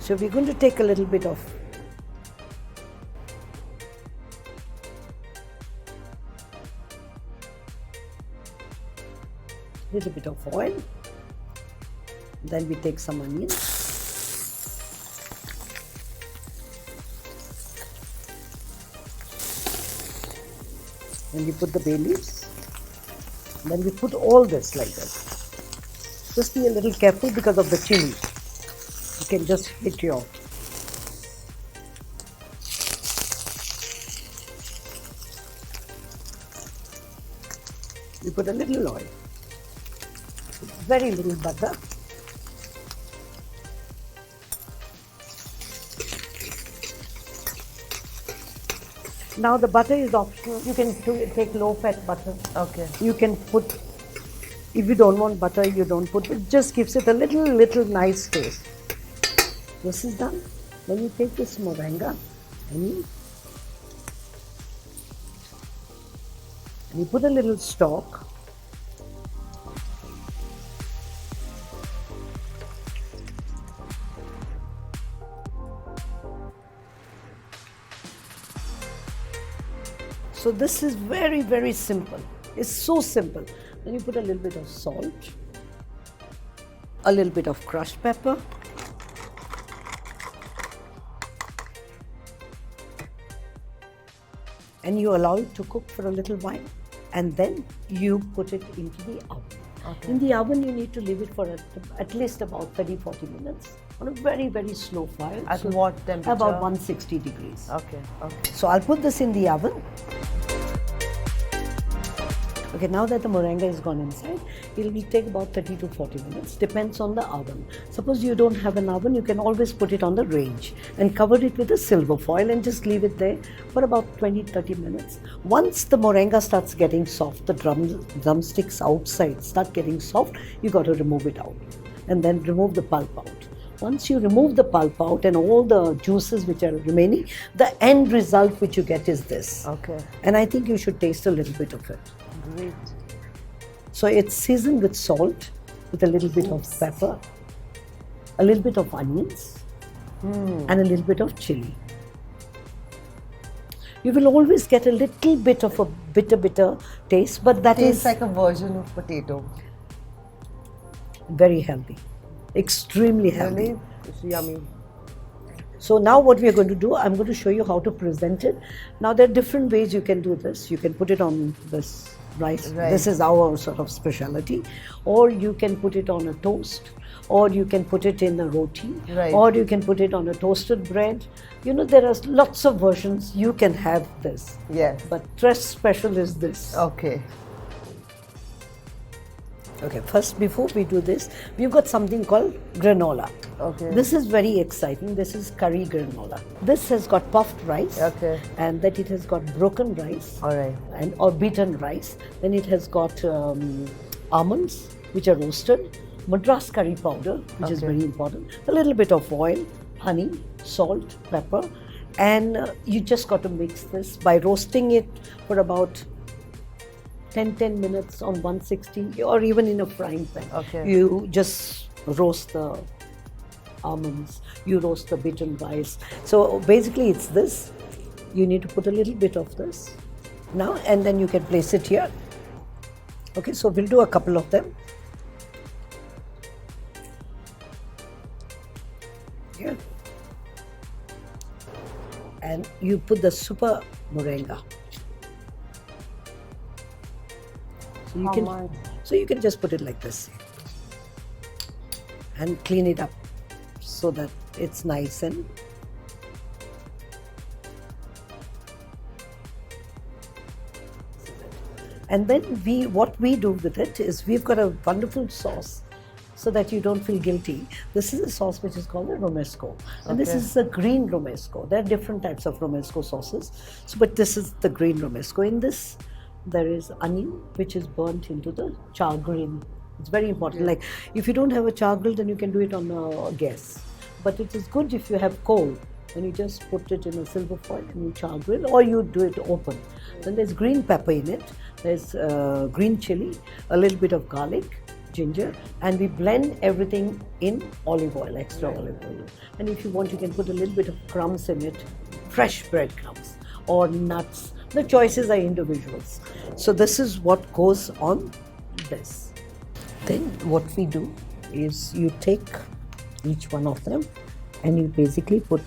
So we're going to take a little bit of oil. Then we take some onions. Then we put the bay leaves. Then we put all this like this. Just be a little careful because of the chili. You can just hit your. We put a little oil. Very little butter. Now the butter is optional. You can take low-fat butter. Okay. You can put, if you don't want butter, you don't put. It just gives it a little nice taste. This is done. Then you take this moringa and you put a little stock. So this is very, very simple. It's so simple. Then you put a little bit of salt, a little bit of crushed pepper, and you allow it to cook for a little while, and then you put it into the oven. Okay. In the oven, you need to leave it for at least about 30-40 minutes on a very, very slow fire. At what temperature? About 160 degrees. Okay, okay. So I'll put this in the oven. Okay, now that the moringa is gone inside, it will take about 30 to 40 minutes, depends on the oven. Suppose you don't have an oven, you can always put it on the range and cover it with a silver foil and just leave it there for about 20-30 minutes. Once the moringa starts getting soft, the drumsticks outside start getting soft, you got to remove it out and then remove the pulp out. Once you remove the pulp out and all the juices which are remaining, the end result which you get is this. Okay. And I think you should taste a little bit of it. Great. So it's seasoned with salt, with a little bit of pepper, a little bit of onions, and a little bit of chili. You will always get a little bit of a bitter taste, but that Tastes is like a version of potato. very healthy, extremely healthy. Really? It's yummy. So now what we are going to do, I'm going to show you how to present it. Now there are different ways you can do this. You can put it on this rice. Right. This is our sort of specialty. Or you can put it on a toast. Or you can put it in a roti. Right. Or you can put it on a toasted bread. You know, there are lots of versions. You can have this. Yes. But Tress special is this. Okay. Okay, first before we do this, we've got something called granola. Okay. This is very exciting. This is curry granola. This has got puffed rice. Okay. And that it has got broken rice. All right. Or beaten rice. Then it has got almonds, which are roasted. Madras curry powder, which is very important. A little bit of oil, honey, salt, pepper. And you just got to mix this by roasting it for about 10 minutes on 160 or even in a frying pan. Okay. You just roast the almonds, you roast the beaten rice. So basically it's this. You need to put a little bit of this now and then you can place it here. Okay, so we'll do a couple of them. Here. And you put the super moringa. So you can just put it like this and clean it up so that it's nice and then what we do with it is we've got a wonderful sauce so that you don't feel guilty. This is a sauce which is called a romesco, and this is a green romesco. There are different types of romesco sauces, but this is the green romesco. In this there is onion which is burnt into the char grill. It's very important. Like if you don't have a char grill, then you can do it on a gas. But it is good if you have coal. Then you just put it in a silver foil and you char grill, or you do it open. Then there's green pepper in it. There's green chili, a little bit of garlic, ginger, and we blend everything in olive oil, extra olive oil. And if you want, you can put a little bit of crumbs in it, fresh breadcrumbs or nuts. The choices are individuals. So this is what goes on this. Then what we do is you take each one of them and you basically put.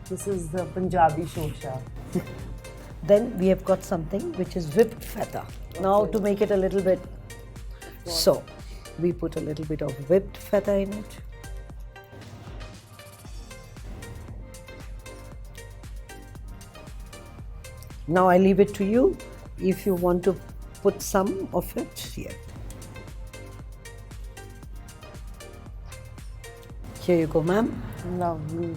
This is the Punjabi shosha. Then we have got something which is whipped feta. Now to make it a little bit, so we put a little bit of whipped feta in it. Now I leave it to you if you want to put some of it here. Here you go, ma'am. Lovely.